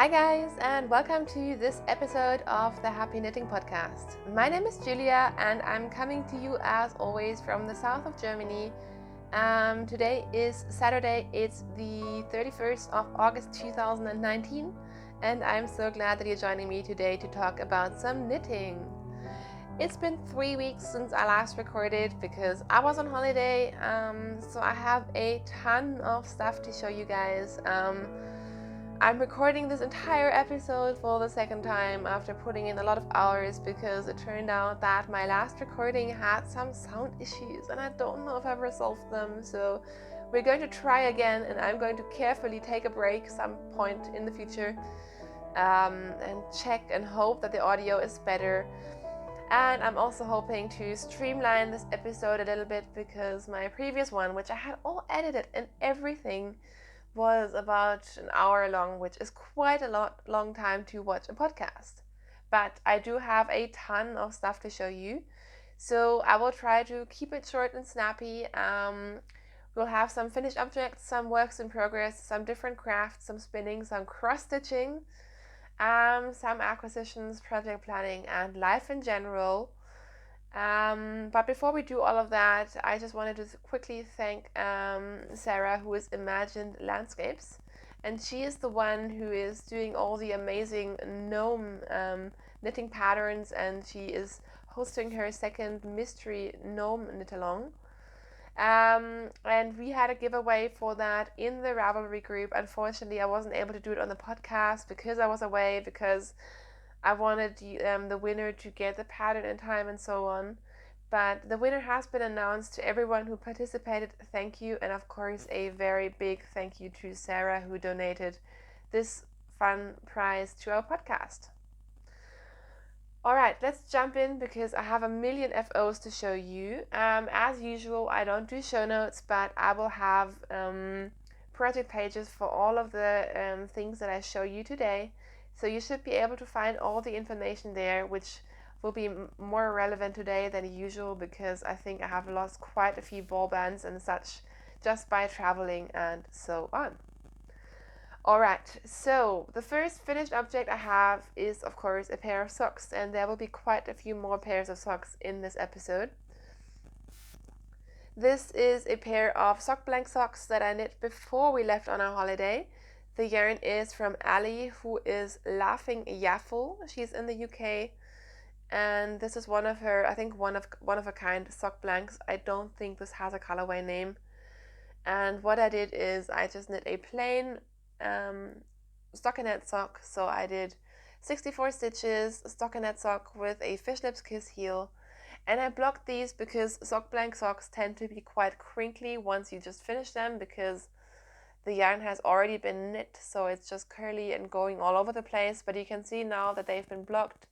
Hi guys, and welcome to this episode of the Happy Knitting Podcast. My name is Julia and I'm coming to you as always from the south of Germany. Today is Saturday, it's the 31st of August 2019, and I'm so glad that you're joining me today to talk about some knitting. It's been 3 weeks since I last recorded because I was on holiday, so I have a ton of stuff to show you guys. I'm recording this entire episode for the second time after putting in a lot of hours because it turned out that my last recording had some sound issues and I don't know if I've resolved them. So we're going to try again, and I'm going to carefully take a break some point in the future and check and hope that the audio is better. And I'm also hoping to streamline this episode a little bit because my previous one, which I had all edited and everything, was about an hour long, which is quite a long time to watch a podcast. But I do have a ton of stuff to show you, so I will try to keep it short and snappy. We'll have some finished objects, some works in progress, some different crafts, some spinning, some cross-stitching, some acquisitions, project planning, and life in general. But before we do all of that, I just wanted to quickly thank Sarah, who is Imagined Landscapes, and she is the one who is doing all the amazing gnome knitting patterns, and she is hosting her second mystery gnome knit-along. And we had a giveaway for that in the Ravelry group. Unfortunately, I wasn't able to do it on the podcast because I was away, because I wanted the winner to get the pattern in time and so on. But the winner has been announced. To everyone who participated, thank you. And of course, a very big thank you to Sarah, who donated this fun prize to our podcast. Alright, let's jump in because I have a million FOs to show you. As usual, I don't do show notes, but I will have project pages for all of the things that I show you today. So you should be able to find all the information there, which will be more relevant today than usual because I think I have lost quite a few ball bands and such just by traveling and so on. Alright, so the first finished object I have is of course a pair of socks, and there will be quite a few more pairs of socks in this episode. This is a pair of sock blank socks that I knit before we left on our holiday. The yarn is from Ali, who is Laughing Yaffle. She's in the UK, and this is one of her, I think one of a kind sock blanks. I don't think this has a colorway name. And what I did is I just knit a plain stockinette sock. So I did 64 stitches, stockinette sock with a fishlips kiss heel, and I blocked these because sock blank socks tend to be quite crinkly once you just finish them because the yarn has already been knit, so it's just curly and going all over the place. But you can see now that they've been blocked.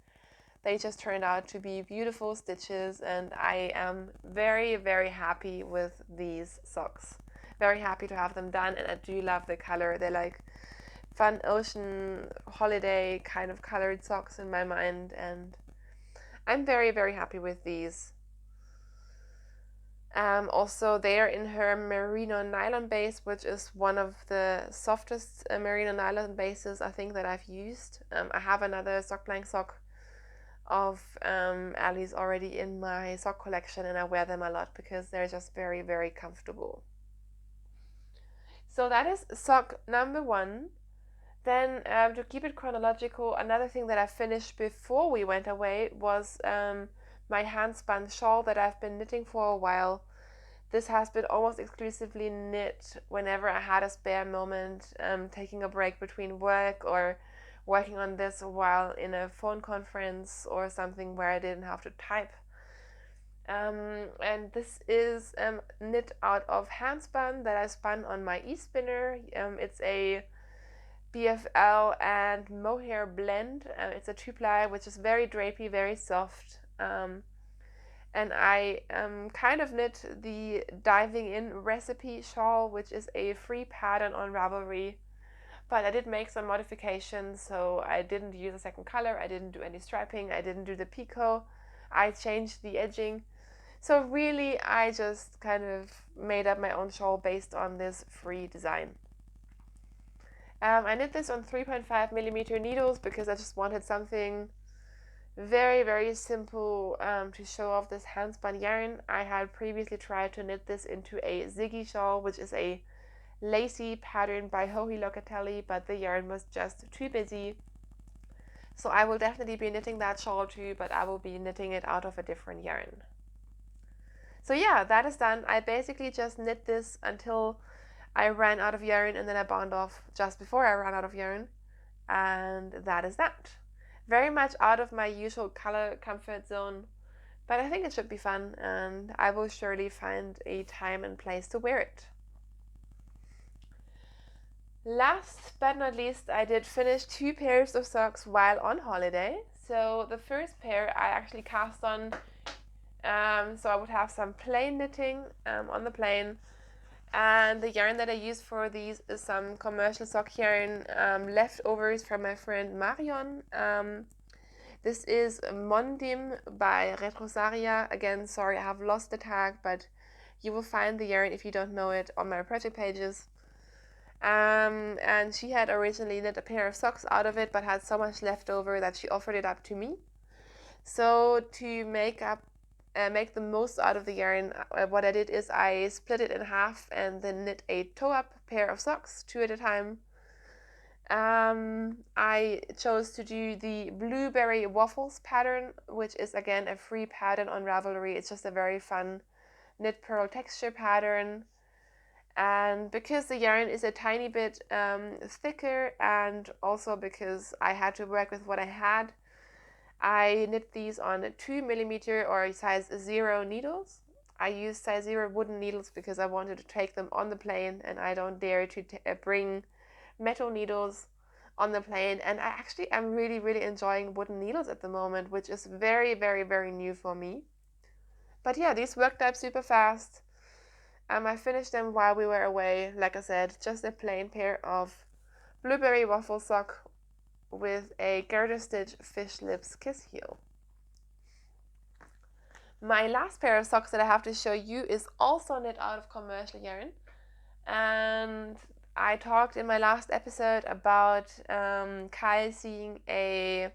They just turned out to be beautiful stitches, and I am very, very happy with these socks. Very happy to have them done, and I do love the color. They're like fun ocean holiday kind of colored socks in my mind, and I'm very, very happy with these. Also, they are in her merino nylon base, which is one of the softest merino nylon bases I think that I've used. I have another sock blank sock of Ali's already in my sock collection, and I wear them a lot because they're just very, very comfortable. So that is sock number one. Then to keep it chronological, another thing that I finished before we went away was my hand-spun shawl that I've been knitting for a while. This has been almost exclusively knit whenever I had a spare moment, taking a break between work or working on this while in a phone conference or something where I didn't have to type. And this is knit out of handspun that I spun on my e-spinner. It's a BFL and mohair blend. It's a 2-ply, which is very drapey, very soft. And I kind of knit the Diving In recipe shawl, which is a free pattern on Ravelry. But I did make some modifications, so I didn't use a second color, I didn't do any striping, I didn't do the picot, I changed the edging. So really, I just kind of made up my own shawl based on this free design. I knit this on 3.5 millimeter needles because I just wanted something very, very simple to show off this hand spun yarn. I had previously tried to knit this into a Ziggy shawl, which is a lacy pattern by Joji Locatelli, but the yarn was just too busy. So I will definitely be knitting that shawl too, but I will be knitting it out of a different yarn. So yeah, that is done. I basically just knit this until I ran out of yarn, and then I bound off just before I ran out of yarn. And that is that. Very much out of my usual color comfort zone, but I think it should be fun, and I will surely find a time and place to wear it. Last but not least, I did finish 2 pairs of socks while on holiday. So the first pair I actually cast on, so I would have some plain knitting on the plane. And the yarn that I use for these is some commercial sock yarn, leftovers from my friend Marion. This is Mondim by Retrosaria. Again, sorry, I have lost the tag, but you will find the yarn if you don't know it on my project pages. And she had originally knit a pair of socks out of it, but had so much left over that she offered it up to me. So to make the most out of the yarn, what I did is I split it in half and then knit a toe-up pair of socks, 2 at a time. I chose to do the Blueberry Waffles pattern, which is again a free pattern on Ravelry. It's just a very fun knit purl texture pattern. And because the yarn is a tiny bit thicker, and also because I had to work with what I had, I knit these on 2 millimeter or size 0 needles. I used size 0 wooden needles because I wanted to take them on the plane, and I don't dare to bring metal needles on the plane. And I actually am really, really enjoying wooden needles at the moment, which is very, very, very new for me. But yeah, these worked up super fast. I finished them while we were away. Like I said, just a plain pair of blueberry waffle sock with a garter stitch fish lips kiss heel. My last pair of socks that I have to show you is also knit out of commercial yarn, and I talked in my last episode about Kai seeing a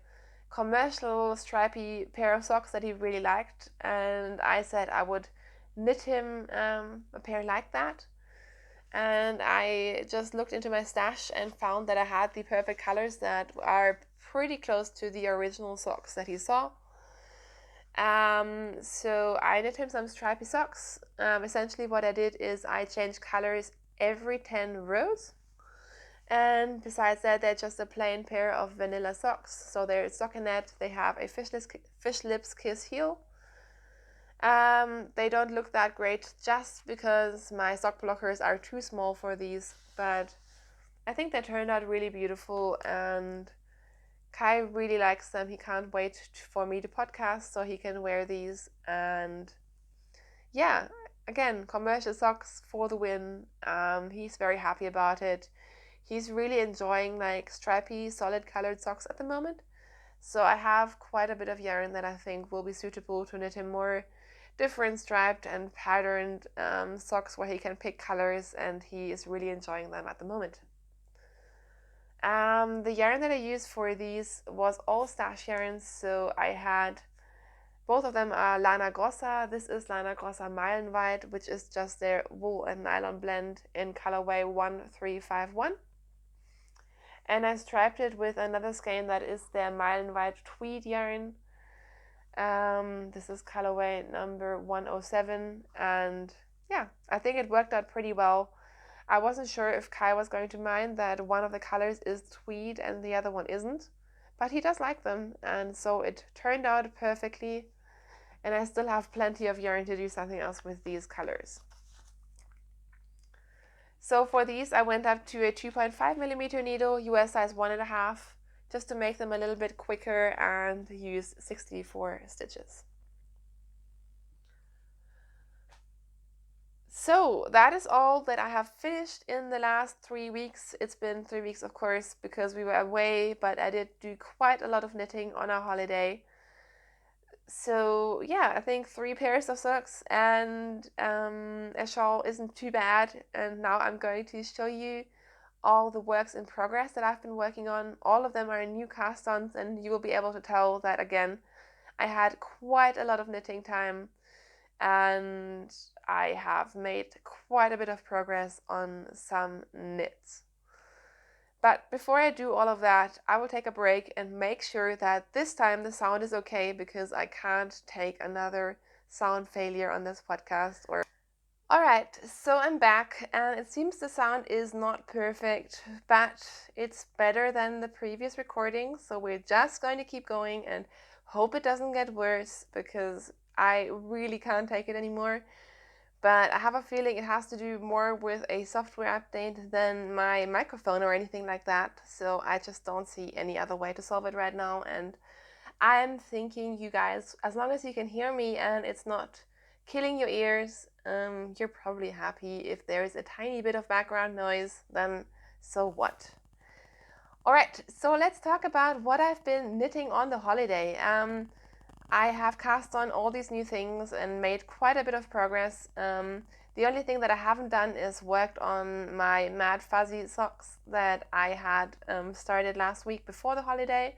commercial stripy pair of socks that he really liked, and I said I would knit him a pair like that. And I just looked into my stash and found that I had the perfect colors that are pretty close to the original socks that he saw. So I knit him some stripy socks. Essentially what I did is I changed colors every 10 rows. And besides that, they're just a plain pair of vanilla socks. So they're stockinette, they have a fish lips kiss heel. They don't look that great just because my sock blockers are too small for these, but I think they turned out really beautiful, and Kai really likes them. He can't wait for me to podcast so he can wear these. And yeah, again, commercial socks for the win. He's very happy about it. He's really enjoying like stripy, solid colored socks at the moment. So I have quite a bit of yarn that I think will be suitable to knit him more different striped and patterned socks where he can pick colors, and he is really enjoying them at the moment. The yarn that I used for these was all stash yarns, so I had both of them are Lana Grossa. This is Lana Grossa Meilenweit, which is just their wool and nylon blend in colorway 1351. And I striped it with another skein that is their Meilenweit tweed yarn. This is colorway number 107, and yeah, I think it worked out pretty well. I wasn't sure if Kai was going to mind that one of the colors is tweed and the other one isn't, but he does like them, and so it turned out perfectly, and I still have plenty of yarn to do something else with these colors. So for these I went up to a 2.5 millimeter needle, US size 1.5, just to make them a little bit quicker, and use 64 stitches. So that is all that I have finished in the last 3 weeks. It's been 3 weeks, of course, because we were away, but I did do quite a lot of knitting on our holiday. So yeah, I think 3 pairs of socks and a shawl isn't too bad. And now I'm going to show you all the works in progress that I've been working on. All of them are new cast-ons, and you will be able to tell that again, I had quite a lot of knitting time, and I have made quite a bit of progress on some knits. But before I do all of that, I will take a break and make sure that this time the sound is okay, because I can't take another sound failure on this podcast. Alright, so I'm back, and it seems the sound is not perfect, but it's better than the previous recording, so we're just going to keep going and hope it doesn't get worse, because I really can't take it anymore. But I have a feeling it has to do more with a software update than my microphone or anything like that. So I just don't see any other way to solve it right now. And I'm thinking, you guys, as long as you can hear me and it's not killing your ears, you're probably happy. If there's a tiny bit of background noise, then so what? Alright, so let's talk about what I've been knitting on the holiday. I have cast on all these new things and made quite a bit of progress. The only thing that I haven't done is worked on my Mad Fuzzy socks that I had started last week before the holiday.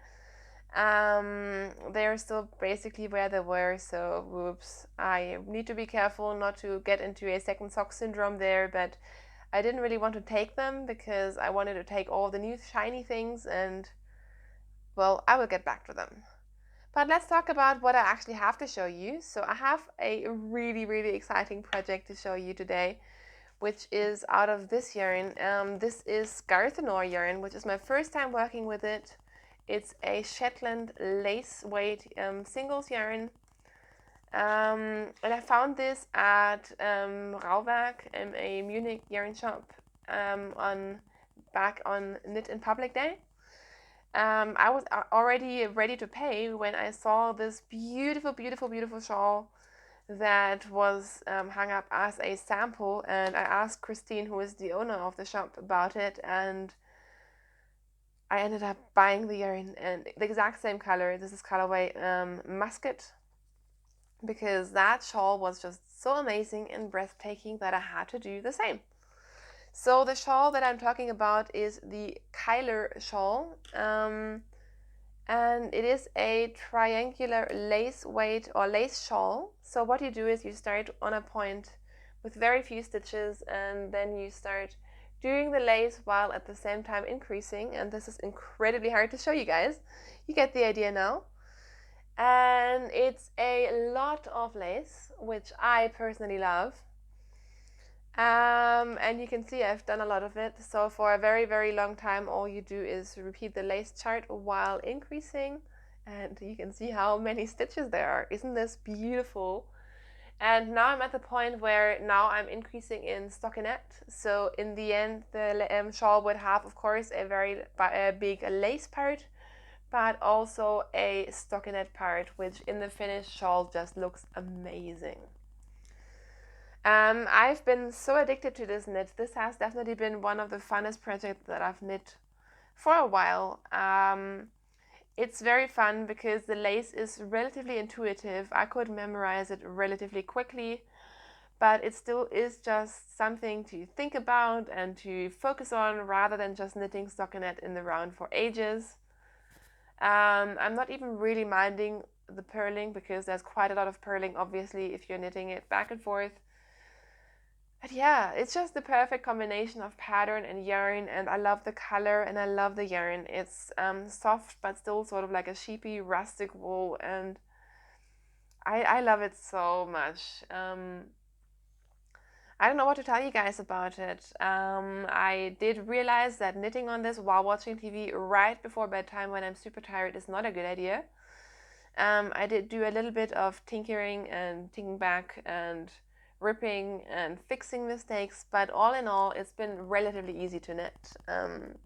They're still basically where they were, so whoops. I need to be careful not to get into a second sock syndrome there, but I didn't really want to take them because I wanted to take all the new shiny things, and well, I will get back to them. But let's talk about what I actually have to show you. So I have a really, really exciting project to show you today, which is out of this yarn. This is Cashmere Yarn, which is my first time working with it. It's a Shetland lace weight singles yarn. And I found this at Rauwerk, a Munich yarn shop, back on Knit in Public Day. I was already ready to pay when I saw this beautiful, beautiful, beautiful shawl that was hung up as a sample, and I asked Christine, who is the owner of the shop, about it, and I ended up buying the yarn, and the exact same color. This is colorway Musket, because that shawl was just so amazing and breathtaking that I had to do the same. So the shawl that I'm talking about is the Kyler shawl, and it is a triangular lace weight or lace shawl. So what you do is you start on a point with very few stitches, and then you start doing the lace while at the same time increasing, and this is incredibly hard to show you guys. You get the idea now. And it's a lot of lace, which I personally love. And you can see I've done a lot of it. So for a very, very long time, all you do is repeat the lace chart while increasing, and you can see how many stitches there are. Isn't this beautiful? And now I'm at the point where now I'm increasing in stockinette. So in the end, the shawl would have, of course, a very big lace part, but also a stockinette part, which in the finished shawl just looks amazing. I've been so addicted to this knit. This has definitely been one of the funnest projects that I've knit for a while. It's very fun because the lace is relatively intuitive. I could memorize it relatively quickly, but it still is just something to think about and to focus on rather than just knitting stockinette in the round for ages. I'm not even really minding the purling because there's quite a lot of purling, obviously, if you're knitting it back and forth. But yeah, it's just the perfect combination of pattern and yarn, and I love the color and I love the yarn. It's soft but still sort of like a sheepy rustic wool, and I love it so much. I don't know what to tell you guys about it. I did realize that knitting on this while watching TV right before bedtime when I'm super tired is not a good idea. I did do a little bit of tinkering and tinking back and ripping and fixing mistakes, but all in all, it's been relatively easy to knit.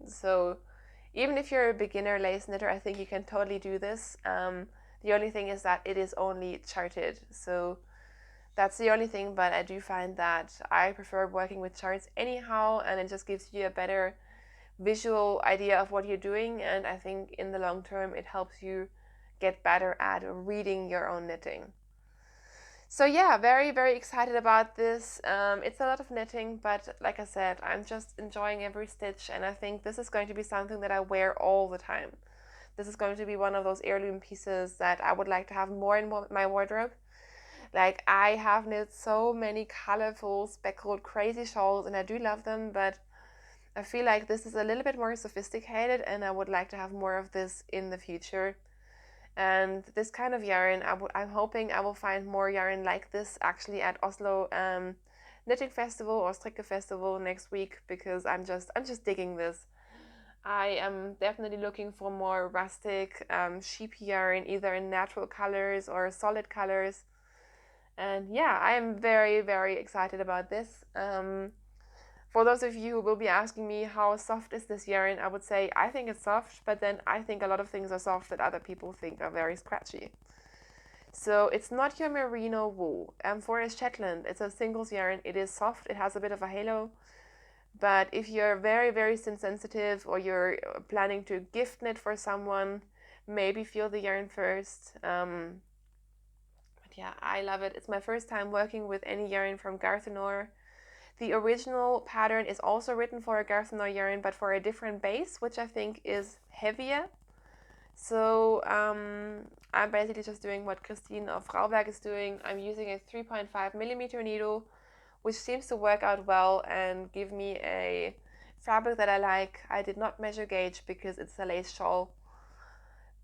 So even if you're a beginner lace knitter, I think you can totally do this. The only thing is that it is only charted, so that's the only thing, but I do find that I prefer working with charts anyhow, and it just gives you a better visual idea of what you're doing, and I think in the long term it helps you get better at reading your own knitting. So yeah, very, very excited about this. It's a lot of knitting, but like I said, I'm just enjoying every stitch, and I think this is going to be something that I wear all the time. This is going to be one of those heirloom pieces that I would like to have more in my wardrobe. Like, I have knit so many colorful, speckled, crazy shawls, and I do love them, but I feel like this is a little bit more sophisticated, and I would like to have more of this in the future. And this kind of yarn, I'm hoping I will find more yarn like this actually at Oslo Knitting Festival or Strikke Festival next week, because I'm just digging this. I am definitely looking for more rustic sheep yarn, either in natural colors or solid colors. And yeah, I am very, very excited about this. For those of you who will be asking me how soft is this yarn, I would say I think it's soft, but then I think a lot of things are soft that other people think are very scratchy. So it's not your merino wool. For a Shetland, it's a singles yarn. It is soft. It has a bit of a halo. But if you're very, very sin sensitive, or you're planning to gift knit for someone, maybe feel the yarn first. But yeah, I love it. It's my first time working with any yarn from Garthenor. The original pattern is also written for a Garthenor yarn, but for a different base, which I think is heavier. So I'm basically just doing what Christine of Frauberg is doing. I'm using a 3.5 millimeter needle, which seems to work out well and give me a fabric that I like. I did not measure gauge because it's a lace shawl.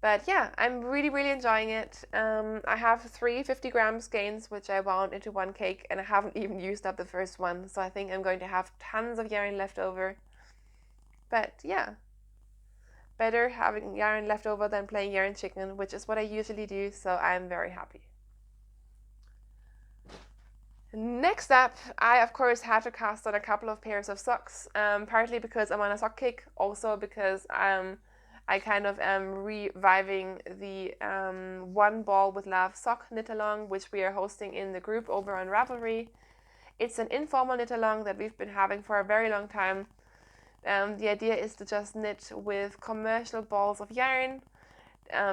But yeah, I'm really, really enjoying it. I have 3 50-gram skeins, which I wound into one cake, and I haven't even used up the first one. So I think I'm going to have tons of yarn left over. But yeah, better having yarn left over than playing yarn chicken, which is what I usually do. So I'm very happy. Next up, I of course had to cast on a couple of pairs of socks, partly because I'm on a sock kick, also because I kind of am reviving the One Ball with Love sock knit along, which we are hosting in the group over on Ravelry. It's an informal knit along that we've been having for a very long time. The idea is to just knit with commercial balls of yarn,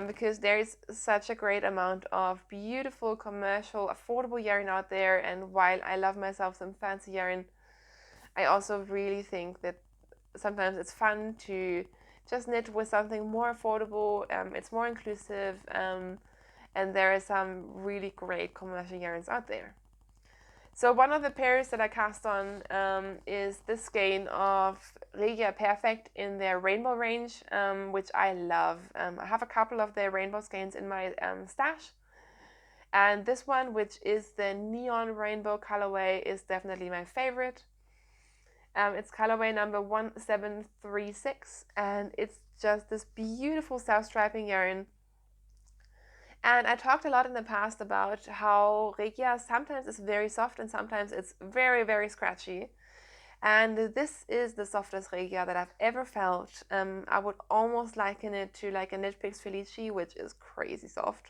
because there's such a great amount of beautiful, commercial, affordable yarn out there. And while I love myself some fancy yarn, I also really think that sometimes it's fun to just knit with something more affordable. It's more inclusive, and there are some really great commercial yarns out there. So one of the pairs that I cast on is this skein of Regia Perfect in their rainbow range, which I love. I have a couple of their rainbow skeins in my stash. And this one, which is the neon rainbow colorway, is definitely my favorite. It's colorway number 1736, and it's just this beautiful self-striping yarn. And I talked a lot in the past about how Regia sometimes is very soft and sometimes it's very, very scratchy. And this is the softest Regia that I've ever felt. I would almost liken it to like a Knit Picks Felici, which is crazy soft.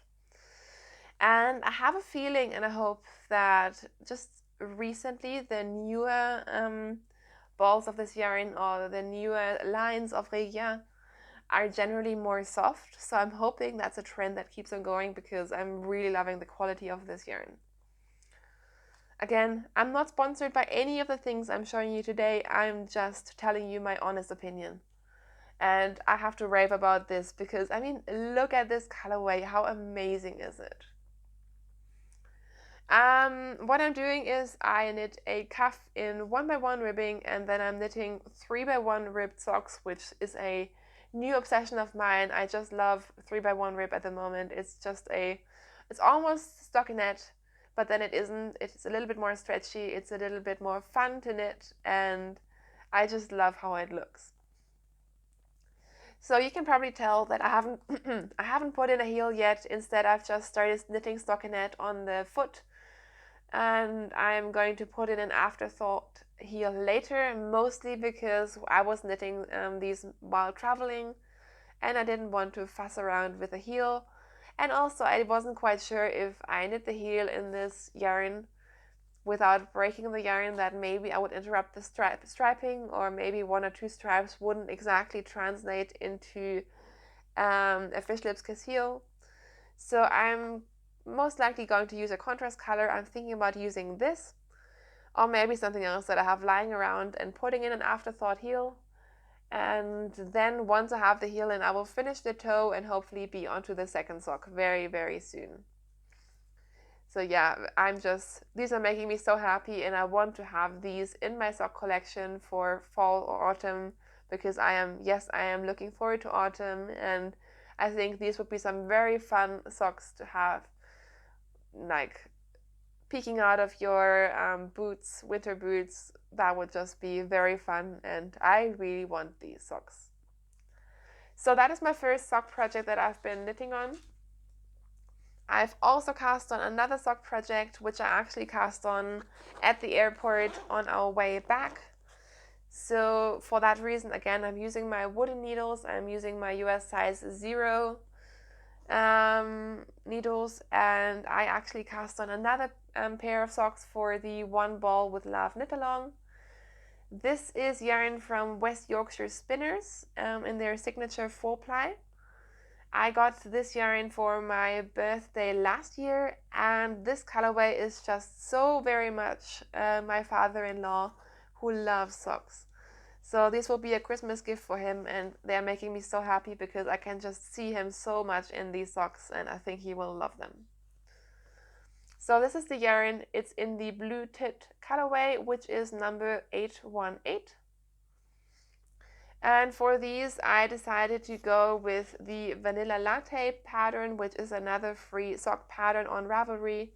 And I have a feeling and I hope that just recently the newer balls of this yarn, or the newer lines of Regia, are generally more soft. So I'm hoping that's a trend that keeps on going, because I'm really loving the quality of this yarn. Again, I'm not sponsored by any of the things I'm showing you today. I'm just telling you my honest opinion. And I have to rave about this because, I mean, look at this colorway. How amazing is it? What I'm doing is I knit a cuff in 1x1 ribbing, and then I'm knitting 3x1 ribbed socks, which is a new obsession of mine. I just love 3x1 rib at the moment. It's almost stockinette, but then it isn't. It's a little bit more stretchy. It's a little bit more fun to knit, and I just love how it looks. So you can probably tell that I haven't I haven't put in a heel yet. Instead, I've just started knitting stockinette on the foot, and I'm going to put in an afterthought heel later, mostly because I was knitting these while traveling, and I didn't want to fuss around with the heel. And also, I wasn't quite sure if I knit the heel in this yarn without breaking the yarn, that maybe I would interrupt the striping, or maybe 1 or 2 stripes wouldn't exactly translate into a fish lips kiss heel. So I'm most likely going to use a contrast color. I'm thinking about using this, or maybe something else that I have lying around, and putting in an afterthought heel. And then once I have the heel in, I will finish the toe and hopefully be onto the second sock very, very soon. So yeah, these are making me so happy, and I want to have these in my sock collection for fall or autumn, because I am looking forward to autumn, and I think these would be some very fun socks to have, like peeking out of your boots, winter boots. That would just be very fun, and I really want these socks. So that is my first sock project that I've been knitting on. I've also cast on another sock project, which I actually cast on at the airport on our way back. So for that reason, again, I'm using my wooden needles. I'm using my US size 0 needles, and I actually cast on another pair of socks for the One Ball with Love knit along. This is yarn from West Yorkshire Spinners in their signature 4-ply. I got this yarn for my birthday last year, and this colorway is just so very much my father-in-law, who loves socks. So this will be a Christmas gift for him, and they're making me so happy because I can just see him so much in these socks, and I think he will love them. So this is the yarn. It's in the blue tipped colorway, which is number 818. And for these, I decided to go with the Vanilla Latte pattern, which is another free sock pattern on Ravelry.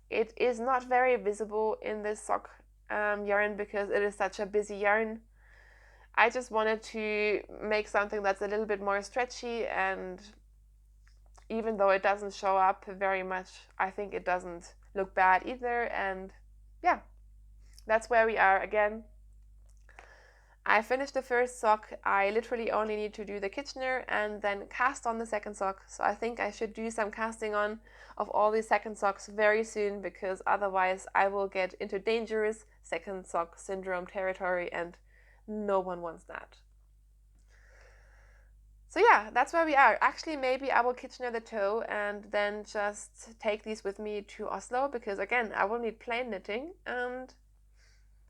It is not very visible in this sock yarn because it is such a busy yarn. I just wanted to make something that's a little bit more stretchy, and even though it doesn't show up very much, I think it doesn't look bad either. And yeah, that's where we are again. I finished the first sock. I literally only need to do the Kitchener and then cast on the second sock. So I think I should do some casting on of all these second socks very soon, because otherwise I will get into dangerous second sock syndrome territory, and no one wants that. So yeah, that's where we are. Actually, maybe I will Kitchener the toe and then just take these with me to Oslo, because again, I will need plain knitting, and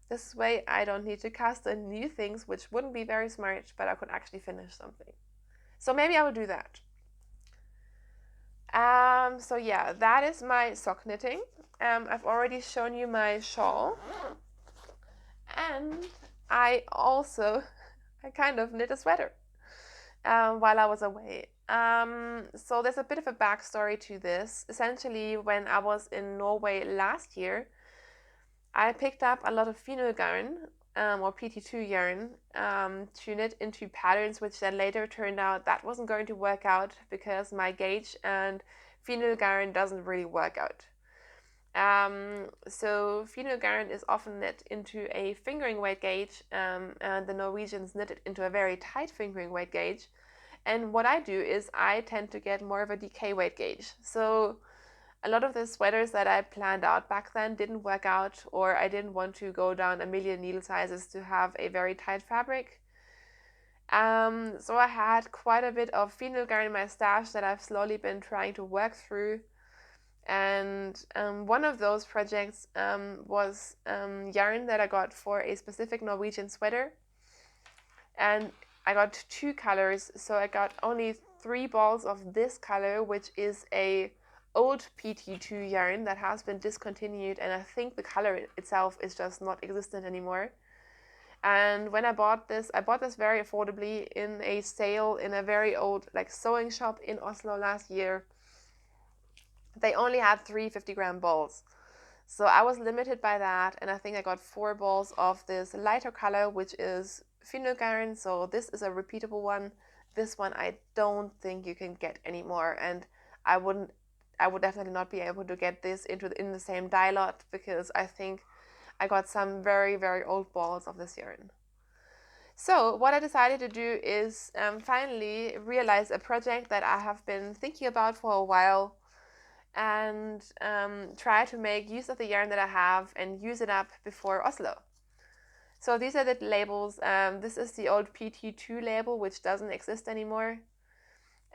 this way I don't need to cast on new things, which wouldn't be very smart, but I could actually finish something. So maybe I will do that. So yeah, that is my sock knitting. I've already shown you my shawl, and I kind of knit a sweater while I was away. So there's a bit of a backstory to this. Essentially, when I was in Norway last year, I picked up a lot of finer yarn, or PT2 yarn, to knit into patterns, which then later turned out that wasn't going to work out because my gauge and finer yarn doesn't really work out. So finer yarn is often knit into a fingering weight gauge, and the Norwegians knit it into a very tight fingering weight gauge. And what I do is I tend to get more of a decay weight gauge. So a lot of the sweaters that I planned out back then didn't work out, or I didn't want to go down a million needle sizes to have a very tight fabric. So I had quite a bit of finer yarn in my stash that I've slowly been trying to work through. And one of those projects was yarn that I got for a specific Norwegian sweater. And I got 2 colors, so I got only 3 balls of this color, which is a old PT2 yarn that has been discontinued, and I think the color itself is just not existent anymore. And when I bought this very affordably in a sale in a very old sewing shop in Oslo last year. They only had 3 50-gram balls, so I was limited by that, and I think I got 4 balls of this lighter color, which is finer yarn. So this is a repeatable one. This one I don't think you can get anymore, and I would definitely not be able to get this in the same dye lot, because I think I got some very, very old balls of this yarn. So what I decided to do is finally realize a project that I have been thinking about for a while, and try to make use of the yarn that I have and use it up before Oslo. So these are the labels. This is the old PT2 label, which doesn't exist anymore.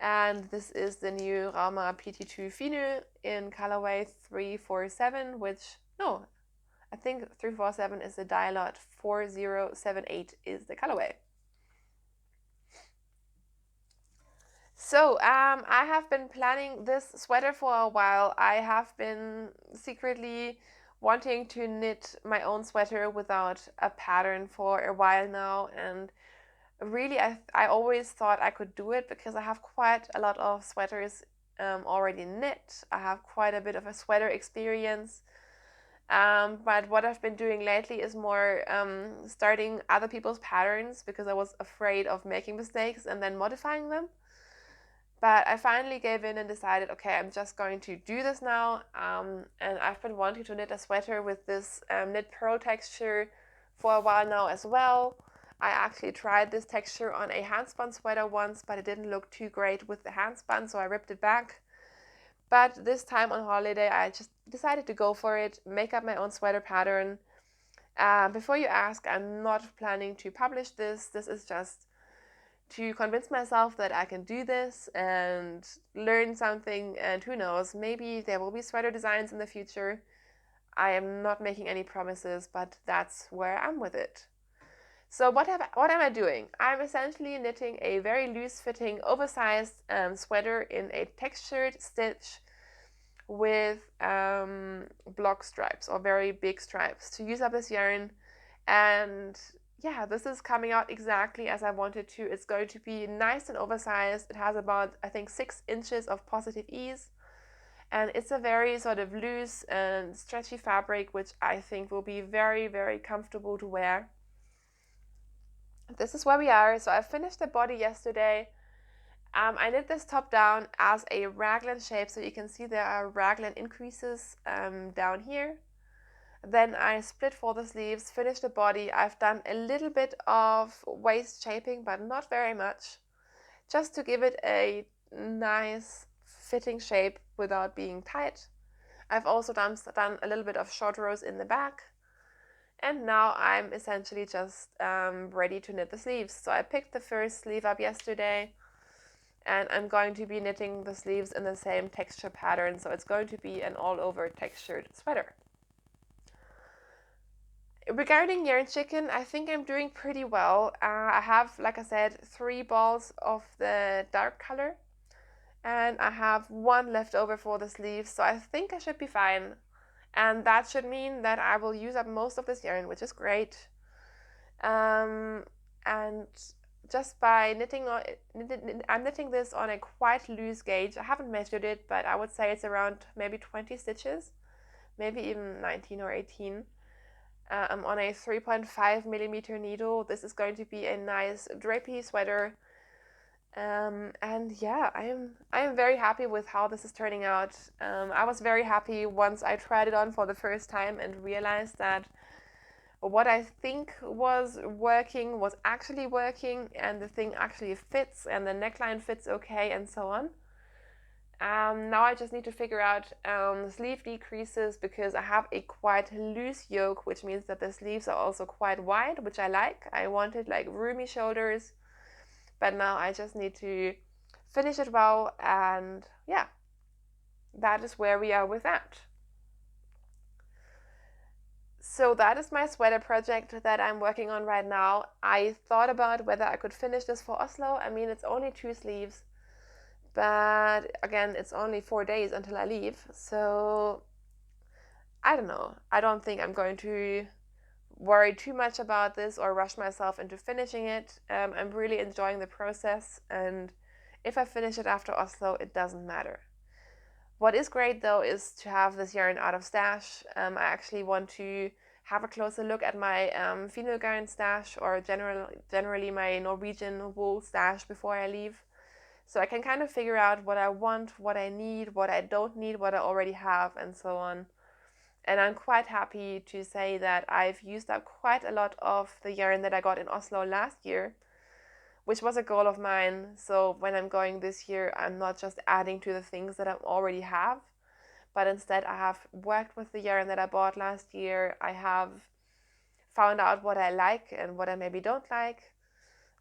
And this is the new Rama PT2 Finu in colorway 347, I think 347 is the dye lot, 4078 is the colorway. So I have been planning this sweater for a while. I have been secretly wanting to knit my own sweater without a pattern for a while now, and really I always thought I could do it because I have quite a lot of sweaters already knit. I have quite a bit of a sweater experience. But what I've been doing lately is more starting other people's patterns because I was afraid of making mistakes and then modifying them. But I finally gave in and decided, okay, I'm just going to do this now. And I've been wanting to knit a sweater with this knit pearl texture for a while now as well. I actually tried this texture on a handspun sweater once, but it didn't look too great with the handspun, so I ripped it back. But this time on holiday, I just decided to go for it, make up my own sweater pattern. Before you ask, I'm not planning to publish this. This is just to convince myself that I can do this and learn something, and who knows, maybe there will be sweater designs in the future. I am not making any promises, but that's where I'm with it. So what am I doing? I'm essentially knitting a very loose-fitting, oversized sweater in a textured stitch with block stripes or very big stripes to use up this yarn. And yeah, this is coming out exactly as I wanted to. It's going to be nice and oversized. It has about, I think, 6 inches of positive ease. And it's a very sort of loose and stretchy fabric, which I think will be very, very comfortable to wear. This is where we are. So I finished the body yesterday. I knit this top down as a raglan shape, so you can see there are raglan increases down here. Then I split for the sleeves, finished the body. I've done a little bit of waist shaping, but not very much, just to give it a nice fitting shape without being tight. I've also done a little bit of short rows in the back. And now I'm essentially just ready to knit the sleeves. So I picked the first sleeve up yesterday, and I'm going to be knitting the sleeves in the same texture pattern. So it's going to be an all-over textured sweater. Regarding yarn chicken, I think I'm doing pretty well. I have, like I said, 3 balls of the dark color, and I have 1 left over for the sleeves, so I think I should be fine. And that should mean that I will use up most of this yarn, which is great. And just by I'm knitting this on a quite loose gauge. I haven't measured it, but I would say it's around maybe 20 stitches, maybe even 19 or 18. I'm on a 3.5 millimeter needle. This is going to be a nice drapey sweater. And yeah, I am very happy with how this is turning out. I was very happy once I tried it on for the first time and realized that what I think was working was actually working, and the thing actually fits, and the neckline fits okay, and so on. Now I just need to figure out sleeve decreases, because I have a quite loose yoke, which means that the sleeves are also quite wide, which I like. I wanted like roomy shoulders, but now I just need to finish it well, and yeah, that is where we are with that. So that is my sweater project that I'm working on right now. I thought about whether I could finish this for Oslo. I mean, it's only 2 sleeves, but again, it's only 4 days until I leave. So I don't know. I don't think I'm going to worry too much about this or rush myself into finishing it. I'm really enjoying the process, and if I finish it after Oslo, it doesn't matter. What is great though is to have this yarn out of stash. I actually want to have a closer look at my Fino yarn stash, or generally my Norwegian wool stash, before I leave. So I can kind of figure out what I want, what I need, what I don't need, what I already have, and so on. And I'm quite happy to say that I've used up quite a lot of the yarn that I got in Oslo last year, which was a goal of mine. So when I'm going this year, I'm not just adding to the things that I already have, but instead I have worked with the yarn that I bought last year. I have found out what I like and what I maybe don't like.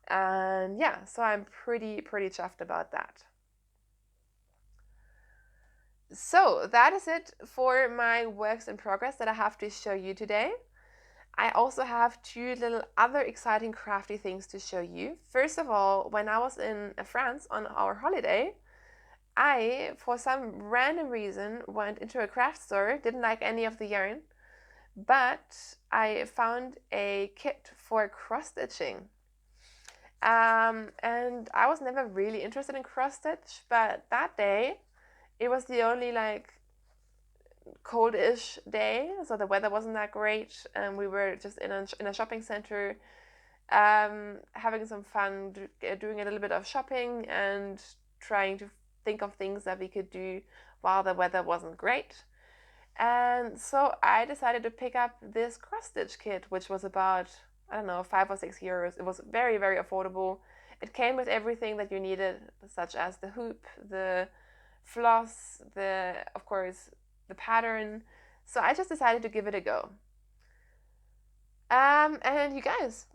And yeah, so I'm pretty chuffed about that. So that is it for my works in progress that I have to show you today. I also have two little other exciting crafty things to show you. First of all, when I was in France on our holiday, I, for some random reason, went into a craft store, didn't like any of the yarn, but I found a kit for cross stitching. And I was never really interested in cross stitch, but that day it was the only like cold-ish day, so the weather wasn't that great, and we were just in a shopping center, having some fun, doing a little bit of shopping and trying to think of things that we could do while the weather wasn't great. And so I decided to pick up this cross stitch kit, which was about, I don't know, 5 or 6 euros. It was very, very affordable. It came with everything that you needed, such as the hoop, the floss, of course, the pattern. So I just decided to give it a go. And you guys,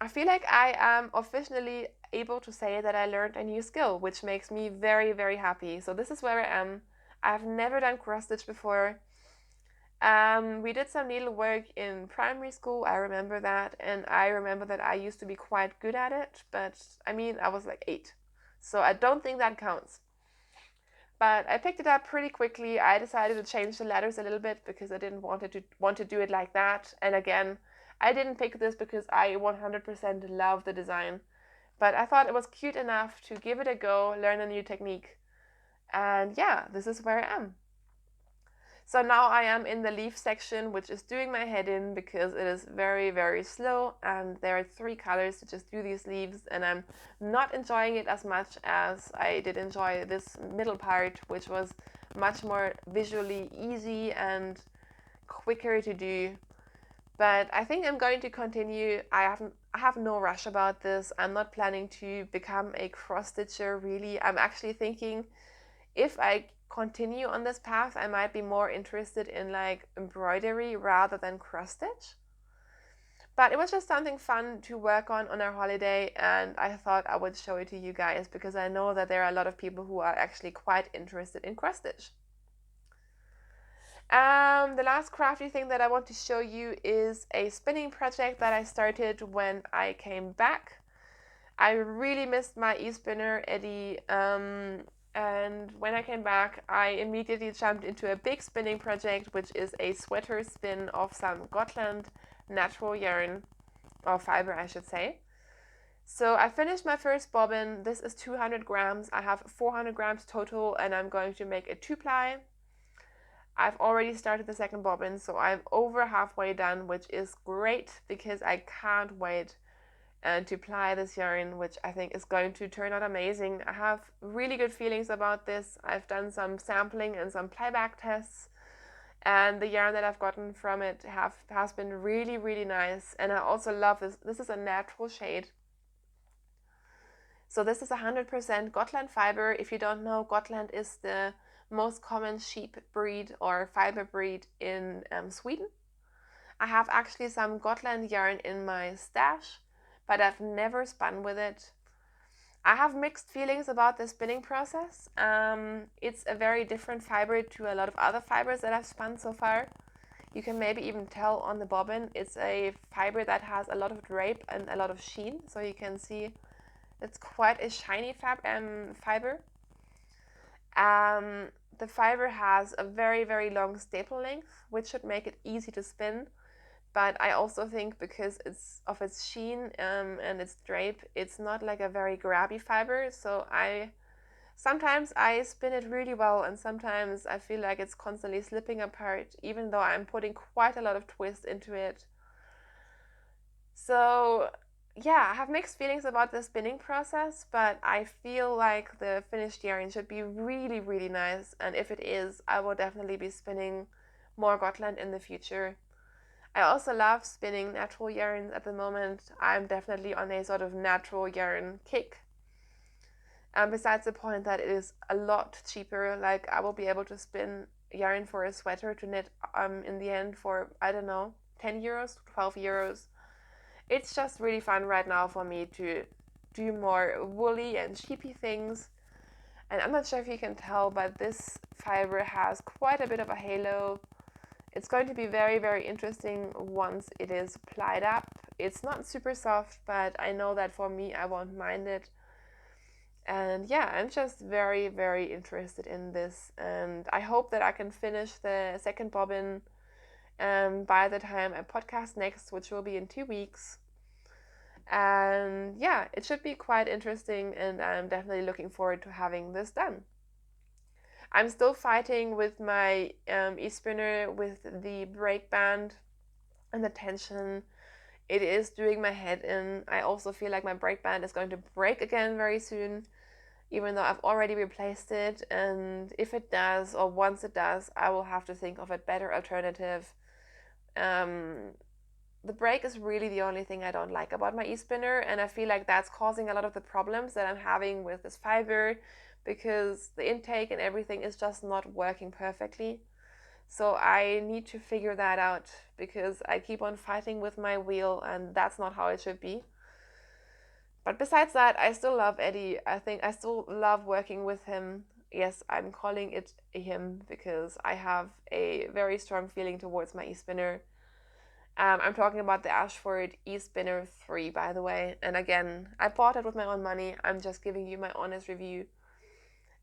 I feel like I am officially able to say that I learned a new skill, which makes me very, very happy. So this is where I am. I've never done cross stitch before. We did some needlework in primary school, I remember that, and I remember that I used to be quite good at it, but I mean, I was like 8, so I don't think that counts. But I picked it up pretty quickly. I decided to change the letters a little bit because I didn't want to do it like that. And again, I didn't pick this because I 100% love the design, but I thought it was cute enough to give it a go, learn a new technique, and yeah, this is where I am. So now I am in the leaf section, which is doing my head in because it is very, very slow, and there are 3 colors to just do these leaves, and I'm not enjoying it as much as I did enjoy this middle part, which was much more visually easy and quicker to do. But I think I'm going to continue. I have no rush about this. I'm not planning to become a cross stitcher really. I'm actually thinking if I continue on this path, I might be more interested in like embroidery rather than cross stitch. But it was just something fun to work on our holiday, and I thought I would show it to you guys because I know that there are a lot of people who are actually quite interested in cross stitch. The last crafty thing that I want to show you is a spinning project that I started when I came back. I really missed my e-spinner Eddie, and when I came back, I immediately jumped into a big spinning project, which is a sweater spin of some Gotland natural yarn, or fiber I should say. So I finished my first bobbin. This is 200 grams. I have 400 grams total, and I'm going to make a 2-ply. I've already started the second bobbin, so I'm over halfway done, which is great because I can't wait and to ply this yarn, which I think is going to turn out amazing. I have really good feelings about this. I've done some sampling and some plyback tests, and the yarn that I've gotten from it has been really, really nice. And I also love this. This is a natural shade. So this is 100% Gotland fiber. If you don't know, Gotland is the most common sheep breed or fiber breed in Sweden. I have actually some Gotland yarn in my stash, but I've never spun with it. I have mixed feelings about the spinning process. It's a very different fiber to a lot of other fibers that I've spun so far. You can maybe even tell on the bobbin. It's a fiber that has a lot of drape and a lot of sheen, so you can see it's quite a shiny fiber. The fiber has a very, very long staple length, which should make it easy to spin. But I also think because it's of its sheen and its drape, it's not like a very grabby fiber. So sometimes I spin it really well, and sometimes I feel like it's constantly slipping apart, even though I'm putting quite a lot of twist into it. So yeah, I have mixed feelings about the spinning process, but I feel like the finished yarn should be really, really nice. And if it is, I will definitely be spinning more Gotland in the future. I also love spinning natural yarns at the moment. I'm definitely on a sort of natural yarn kick. Besides the point that it is a lot cheaper, like I will be able to spin yarn for a sweater to knit in the end for, I don't know, 10 euros, 12 euros. It's just really fun right now for me to do more woolly and sheepy things. And I'm not sure if you can tell, but this fiber has quite a bit of a halo. It's going to be very, very interesting once it is plied up. It's not super soft, but I know that for me, I won't mind it. And yeah, I'm just very, very interested in this. And I hope that I can finish the second bobbin by the time I podcast next, which will be in 2 weeks. And yeah, it should be quite interesting, and I'm definitely looking forward to having this done. I'm still fighting with my e-spinner with the break band and the tension. It is doing my head in. I also feel like my break band is going to break again very soon, even though I've already replaced it. And if it does, or once it does, I will have to think of a better alternative. The break is really the only thing I don't like about my e-spinner, and I feel like that's causing a lot of the problems that I'm having with this fiber, because the intake and everything is just not working perfectly. So I need to figure that out, because I keep on fighting with my wheel, and that's not how it should be. But besides that, I still love Eddie. I think I still love working with him. Yes, I'm calling it him because I have a very strong feeling towards my e-spinner. I'm talking about the Ashford e-spinner 3, by the way. And again, I bought it with my own money. I'm just giving you my honest review.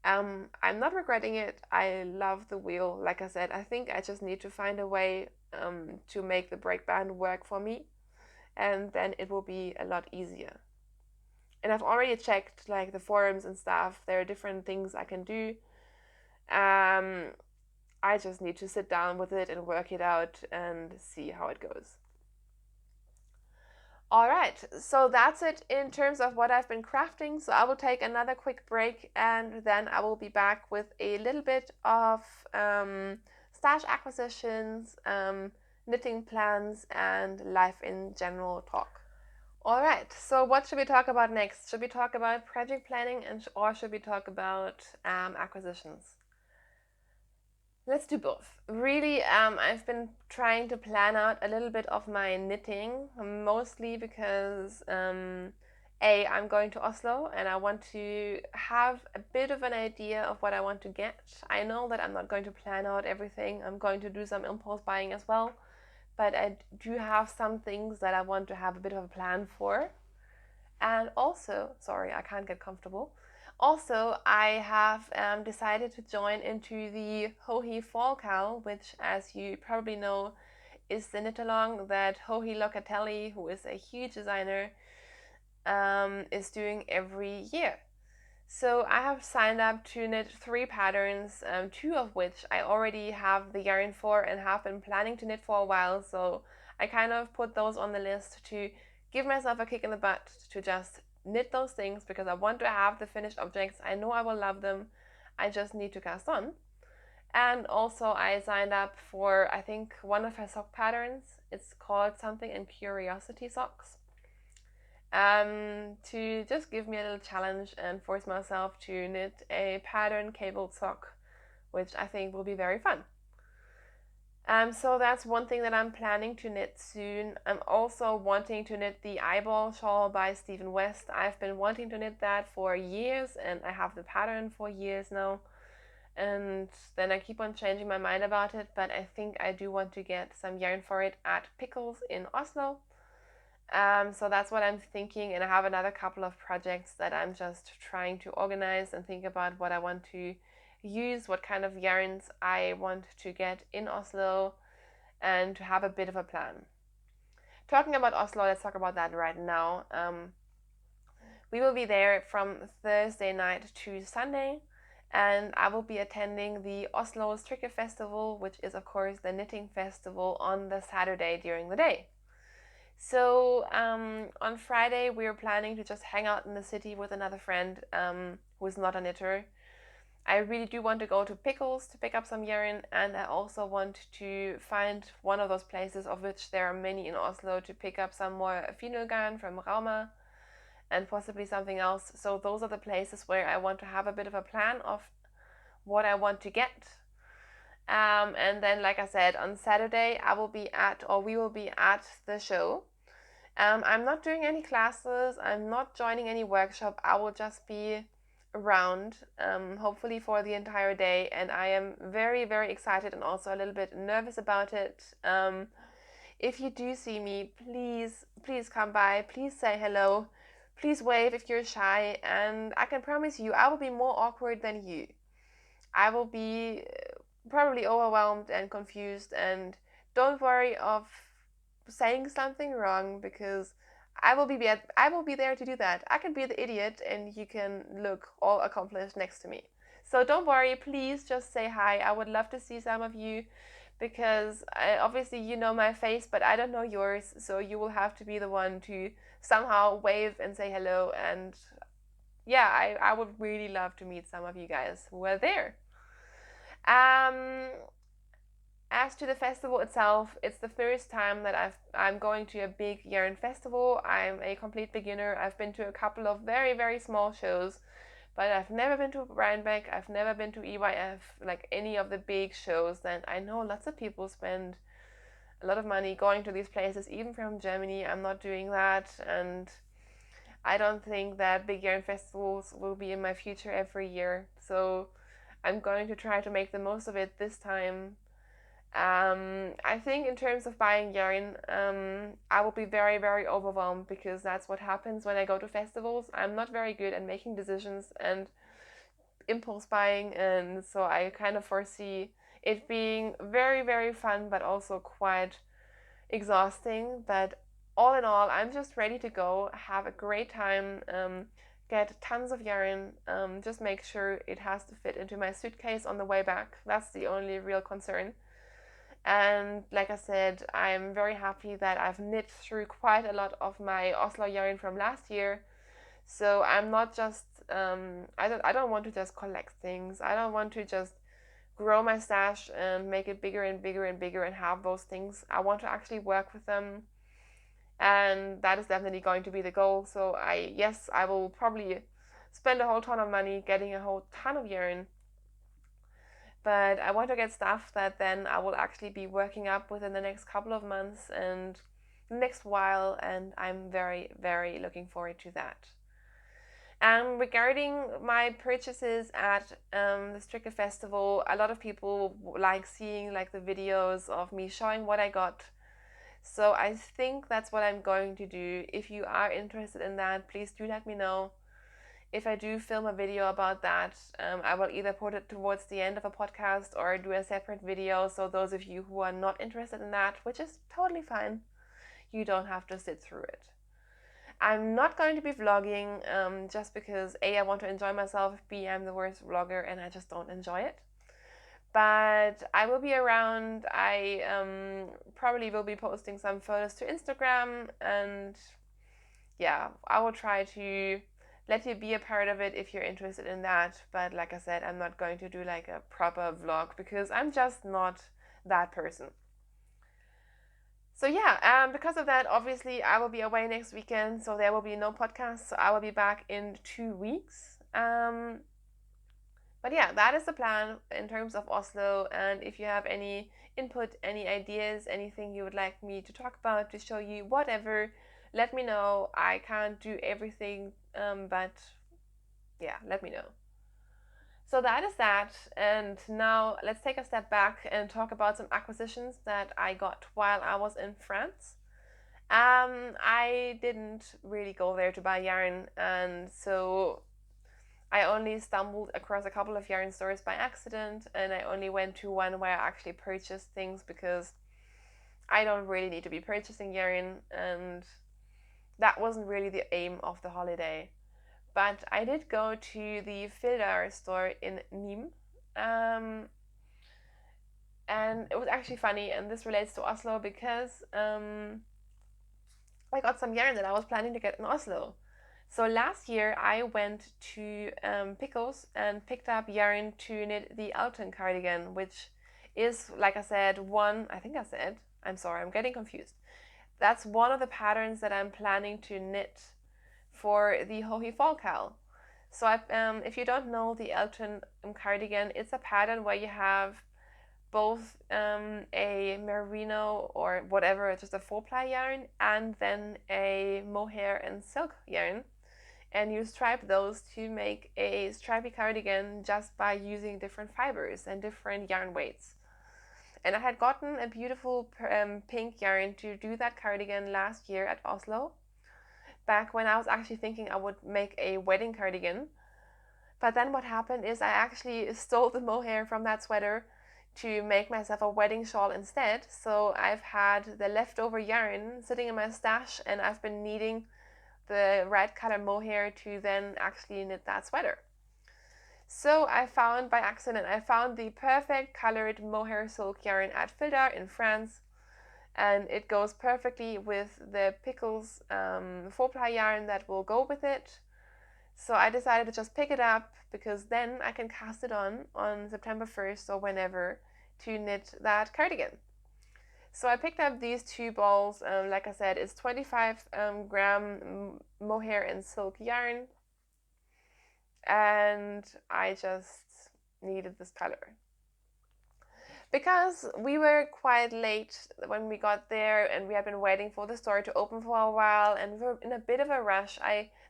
I'm not regretting it. I love the wheel. Like I said, I think I just need to find a way to make the brake band work for me, and then it will be a lot easier. And I've already checked like the forums and stuff. There are different things I can do. I just need to sit down with it and work it out and see how it goes. All right, so that's it in terms of what I've been crafting. So I will take another quick break, and then I will be back with a little bit of stash acquisitions, knitting plans, and life in general talk. All right, so what should we talk about next? Should we talk about project planning, or should we talk about acquisitions? Let's do both. Really, I've been trying to plan out a little bit of my knitting, mostly because I'm going to Oslo and I want to have a bit of an idea of what I want to get. I know that I'm not going to plan out everything. I'm going to do some impulse buying as well, but I do have some things that I want to have a bit of a plan for. And also, sorry, I can't get comfortable. Also, I have decided to join into the Hohi Fall Cow, which, as you probably know, is the knit along that Hohi Locatelli, who is a huge designer, is doing every year. So I have signed up to knit 3 patterns, 2 of which I already have the yarn for and have been planning to knit for a while. So I kind of put those on the list to give myself a kick in the butt to just knit those things, because I want to have the finished objects. I know I will love them. I just need to cast on. And also I signed up for, I think, one of her sock patterns. It's called something in Curiosity Socks. To just give me a little challenge and force myself to knit a pattern cabled sock, which I think will be very fun. So that's one thing that I'm planning to knit soon. I'm also wanting to knit the eyeball shawl by Stephen West. I've been wanting to knit that for years, and I have the pattern for years now. And then I keep on changing my mind about it, but I think I do want to get some yarn for it at Pickles in Oslo. So that's what I'm thinking, and I have another couple of projects that I'm just trying to organize and think about what I want to use, what kind of yarns I want to get in Oslo, and to have a bit of a plan. Talking about Oslo, let's talk about that right now. We will be there from Thursday night to Sunday, and I will be attending the Oslo Strikke Festival, which is of course the knitting festival, on the Saturday during the day. So on Friday we are planning to just hang out in the city with another friend who is not a knitter. I really do want to go to Pickles to pick up some yarn, and I also want to find one of those places, of which there are many in Oslo, to pick up some more fino yarn from Rauma and possibly something else. So those are the places where I want to have a bit of a plan of what I want to get. And then, like I said, on Saturday we will be at the show. I'm not doing any classes. I'm not joining any workshop. I will just be around, hopefully for the entire day, and I am very, very excited and also a little bit nervous about it. If you do see me, please come by, please say hello, please wave if you're shy, and I can promise you I will be more awkward than you. I will be probably overwhelmed and confused, and don't worry of saying something wrong, because I will be there to do that. I can be the idiot and you can look all accomplished next to me. So don't worry, please just say hi. I would love to see some of you, because obviously you know my face, but I don't know yours, so you will have to be the one to somehow wave and say hello. And yeah, I would really love to meet some of you guys who are there. Um, as to the festival itself, it's the first time that I'm going to a big yarn festival. I'm a complete beginner. I've been to a couple of very, very small shows, but I've never been to Rhinebeck. I've never been to EYF, like any of the big shows. And I know lots of people spend a lot of money going to these places, even from Germany. I'm not doing that, and I don't think that big yarn festivals will be in my future every year. So I'm going to try to make the most of it this time. I think in terms of buying yarn, I will be very, very overwhelmed, because that's what happens when I go to festivals. I'm not very good at making decisions and impulse buying, and so I kind of foresee it being very, very fun, but also quite exhausting. But all in all, I'm just ready to go, have a great time, get tons of yarn, just make sure it has to fit into my suitcase on the way back. That's the only real concern. And like I said, I'm very happy that I've knit through quite a lot of my Oslo yarn from last year. So I'm not just I don't want to just collect things. I don't want to just grow my stash and make it bigger and bigger and bigger and have those things. I want to actually work with them, and that is definitely going to be the goal. So I will probably spend a whole ton of money getting a whole ton of yarn, but I want to get stuff that then I will actually be working up within the next couple of months and the next while, and I'm very, very looking forward to that. Regarding my purchases at the Stricker Festival, a lot of people like seeing like the videos of me showing what I got. So I think that's what I'm going to do. If you are interested in that, please do let me know. If I do film a video about that, I will either put it towards the end of a podcast or do a separate video. So those of you who are not interested in that, which is totally fine, you don't have to sit through it. I'm not going to be vlogging just because A, I want to enjoy myself, B, I'm the worst vlogger and I just don't enjoy it. But I will be around. I probably will be posting some photos to Instagram, and yeah, I will try to let you be a part of it if you're interested in that. But like I said, I'm not going to do like a proper vlog because I'm just not that person. So yeah, because of that, obviously I will be away next weekend, so there will be no podcast. So I will be back in 2 weeks. But yeah, that is the plan in terms of Oslo. And if you have any input, any ideas, anything you would like me to talk about, to show you, whatever, let me know. I can't do everything, but yeah, let me know. So that is that. And now let's take a step back and talk about some acquisitions that I got while I was in France. I didn't really go there to buy yarn, and so I only stumbled across a couple of yarn stores by accident, and I only went to one where I actually purchased things because I don't really need to be purchasing yarn, and that wasn't really the aim of the holiday. But I did go to the Fildar store in Nîmes, and it was actually funny, and this relates to Oslo because I got some yarn that I was planning to get in Oslo. So last year I went to Pickles and picked up yarn to knit the Alton cardigan, which is, like I said, I'm sorry, I'm getting confused. That's one of the patterns that I'm planning to knit for the Hohi Fall Cal. So if you don't know the Alton cardigan, it's a pattern where you have both a merino or whatever, just a 4-ply yarn, and then a mohair and silk yarn. and you stripe those to make a stripy cardigan just by using different fibers and different yarn weights. And I had gotten a beautiful pink yarn to do that cardigan last year at Oslo, back when I was actually thinking I would make a wedding cardigan. But then what happened is I actually stole the mohair from that sweater to make myself a wedding shawl instead. So I've had the leftover yarn sitting in my stash, and I've been needing the right color mohair to then actually knit that sweater. So I found by accident, I found the perfect colored mohair silk yarn at Filda in France, and it goes perfectly with the Pickles 4-ply yarn that will go with it. So I decided to just pick it up, because then I can cast it on September 1st or whenever to knit that cardigan. So I picked up these 2 balls. Like I said, it's 25 gram mohair and silk yarn, and I just needed this color. Because we were quite late when we got there, and we had been waiting for the store to open for a while, and we were in a bit of a rush.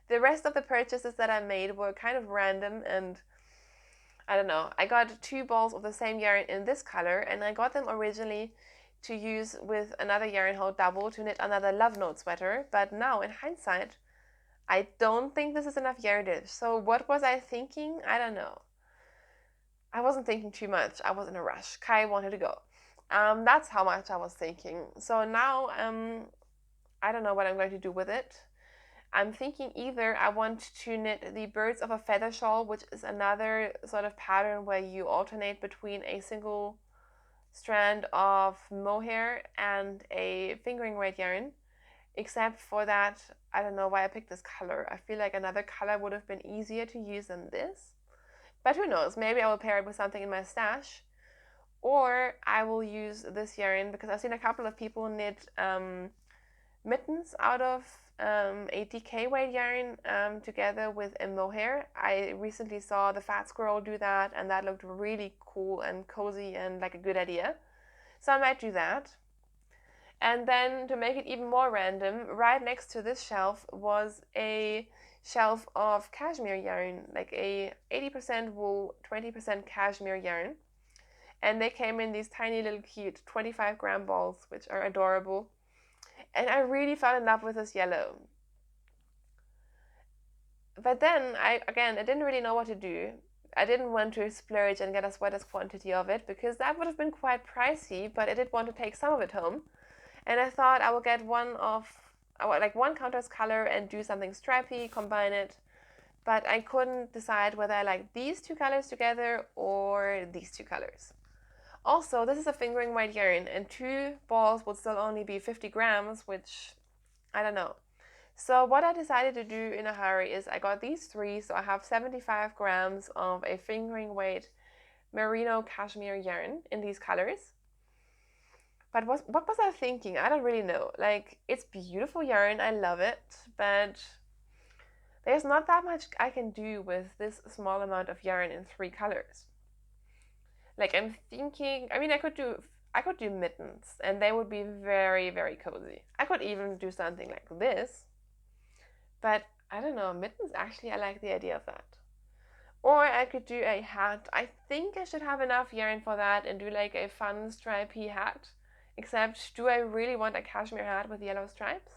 The rest of the purchases that I made were kind of random, and I don't know. I got 2 balls of the same yarn in this color, and I got them originally to use with another yarn hold double to knit another Love Note sweater. But now, in hindsight, I don't think this is enough yardage. So what was I thinking? I don't know. I wasn't thinking too much. I was in a rush. Kai wanted to go. That's how much I was thinking. So now, I don't know what I'm going to do with it. I'm thinking either I want to knit the Birds of a Feather shawl, which is another sort of pattern where you alternate between a single strand of mohair and a fingering weight yarn. Except for that, I don't know why I picked this color. I feel like another color would have been easier to use than this. But who knows, maybe I will pair it with something in my stash. Or I will use this yarn, because I've seen a couple of people knit mittens out of a DK weight yarn together with a mohair. I recently saw the Fat Squirrel do that, and that looked really cool and cozy and like a good idea. So I might do that. And then, to make it even more random, right next to this shelf was a shelf of cashmere yarn, like a 80% wool, 20% cashmere yarn. And they came in these tiny little cute 25 gram balls, which are adorable. And I really fell in love with this yellow. But then, I didn't really know what to do. I didn't want to splurge and get a sweater's quantity of it, because that would have been quite pricey, but I did want to take some of it home. And I thought I would get one contrast color and do something stripy, combine it. But I couldn't decide whether I liked these 2 colors together or these 2 colors. Also, this is a fingering weight yarn, and 2 balls would still only be 50 grams, which I don't know. So what I decided to do in a hurry is I got these 3, so I have 75 grams of a fingering weight merino cashmere yarn in these colors. But what was I thinking? I don't really know. Like, it's beautiful yarn, I love it, but there's not that much I can do with this small amount of yarn in 3 colors. Like, I'm thinking, I mean, I could do mittens, and they would be very, very cozy. I could even do something like this, but I don't know, mittens, actually, I like the idea of that. Or I could do a hat. I think I should have enough yarn for that and do like a fun stripy hat. Except, do I really want a cashmere hat with yellow stripes?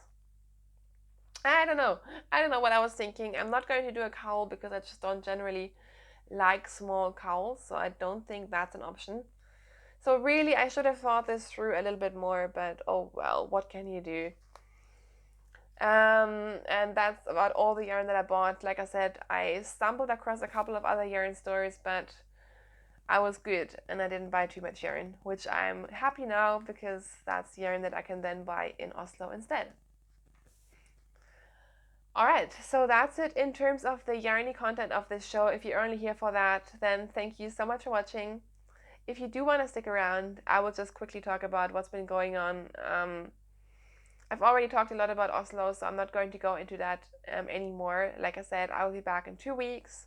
I don't know. I don't know what I was thinking. I'm not going to do a cowl, because I just don't generally like small cowls, so I don't think that's an option. So really, I should have thought this through a little bit more, but oh well, what can you do? And that's about all the yarn that I bought. Like I said, I stumbled across a couple of other yarn stores, but I was good and I didn't buy too much yarn, which I'm happy now, because that's yarn that I can then buy in Oslo instead. Alright, so that's it in terms of the yarny content of this show. If you're only here for that, then thank you so much for watching. If you do want to stick around, I will just quickly talk about what's been going on. I've already talked a lot about Oslo, so I'm not going to go into that anymore. Like I said, I will be back in 2 weeks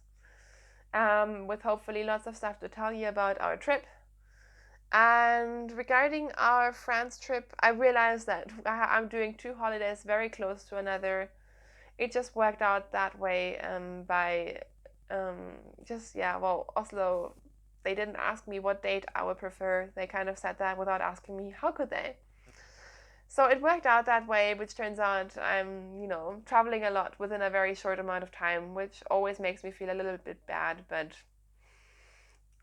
with hopefully lots of stuff to tell you about our trip. And regarding our France trip, I realized that I'm doing 2 holidays very close to another it just worked out that way by Oslo, they didn't ask me what date I would prefer. They kind of said that without asking me. How could they? So it worked out that way, which turns out I'm, traveling a lot within a very short amount of time, which always makes me feel a little bit bad, but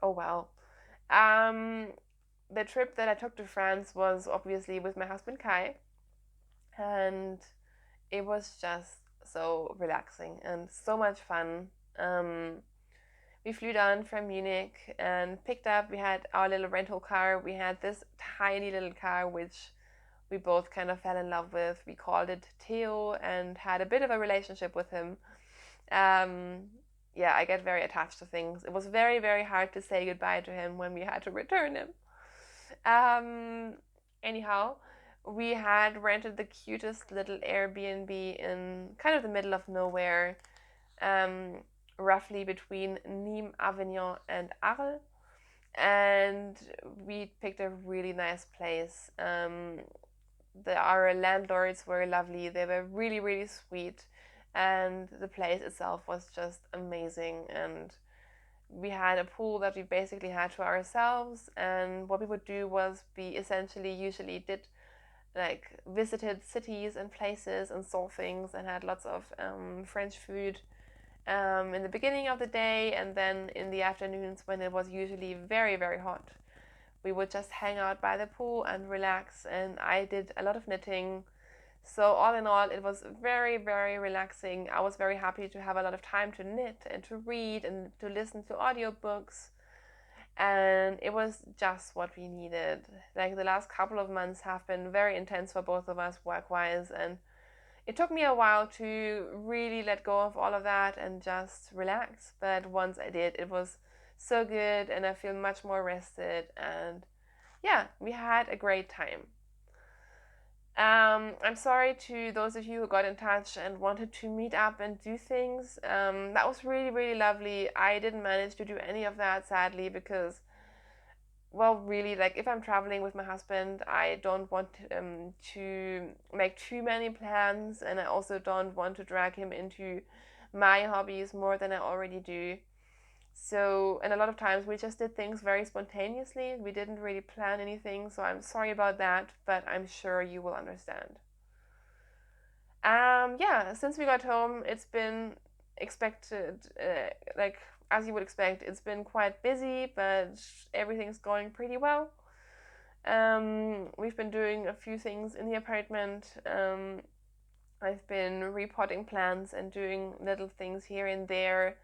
oh well. Um, the trip that I took to France was obviously with my husband Kai, and it was just so relaxing and so much fun. We flew down from Munich and picked up, we had our little rental car. We had this tiny little car, which we both kind of fell in love with. We called it Theo and had a bit of a relationship with him. Yeah, I get very attached to things. It was very, very hard to say goodbye to him when we had to return him. Anyhow, we had rented the cutest little Airbnb in kind of the middle of nowhere, roughly between Nîmes, Avignon, and Arles. And we picked a really nice place. Our landlords were lovely. They were really, really sweet. And the place itself was just amazing. And we had a pool that we basically had to ourselves. And what we would do was usually did like visited cities and places and saw things and had lots of French food in the beginning of the day, and then in the afternoons when it was usually very, very hot, we would just hang out by the pool and relax. And I did a lot of knitting. So all in all, it was very, very relaxing. I was very happy to have a lot of time to knit and to read and to listen to audiobooks. And it was just what we needed. Like the last couple of months have been very intense for both of us work-wise, and it took me a while to really let go of all of that and just relax. But once I did, it was so good and I feel much more rested. And yeah, we had a great time. I'm sorry to those of you who got in touch and wanted to meet up and do things. That was really, really lovely. I didn't manage to do any of that, sadly, because, well, really, like if I'm traveling with my husband, I don't want to make too many plans, and I also don't want to drag him into my hobbies more than I already do. So, and a lot of times we just did things very spontaneously. We didn't really plan anything, so I'm sorry about that, but I'm sure you will understand. Yeah, since we got home, it's been expected, like as you would expect, it's been quite busy, but everything's going pretty well. We've been doing a few things in the apartment. I've been repotting plants and doing little things here and there.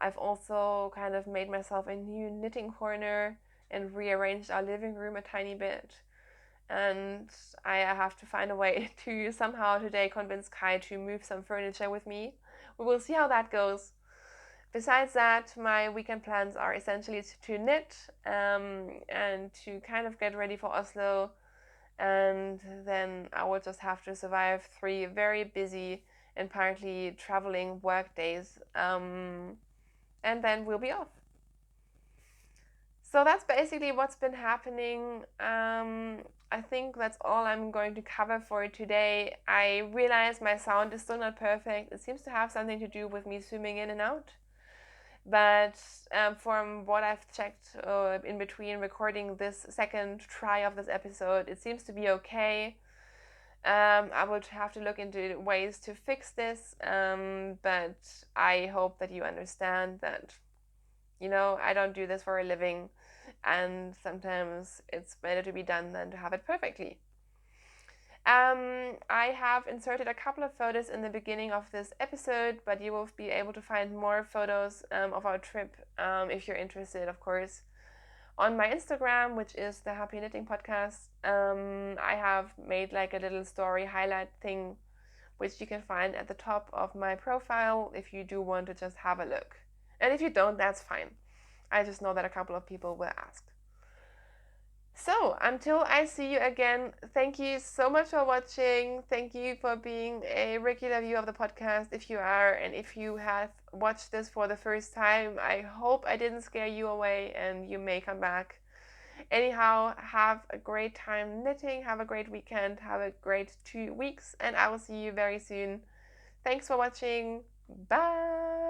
I've also kind of made myself a new knitting corner and rearranged our living room a tiny bit. And I have to find a way to somehow today convince Kai to move some furniture with me. We will see how that goes. Besides that, my weekend plans are essentially to knit and to kind of get ready for Oslo. And then I will just have to survive 3 very busy and partly traveling work days. And then we'll be off. So that's basically what's been happening. I think that's all I'm going to cover for today. I realize my sound is still not perfect. It seems to have something to do with me zooming in and out. But from what I've checked in between recording this second try of this episode, it seems to be okay. I will have to look into ways to fix this, but I hope that you understand that, I don't do this for a living, and sometimes it's better to be done than to have it perfectly. I have inserted a couple of photos in the beginning of this episode, but you will be able to find more photos of our trip if you're interested, of course, on my Instagram, which is the Happy Knitting Podcast. I have made like a little story highlight thing, which you can find at the top of my profile if you do want to just have a look. And if you don't, that's fine. I just know that a couple of people will ask. So, until I see you again, thank you so much for watching. Thank you for being a regular viewer of the podcast, if you are, and if you have watched this for the first time, I hope I didn't scare you away and you may come back. Anyhow, have a great time knitting, have a great weekend, have a great 2 weeks, and I will see you very soon. Thanks for watching. Bye!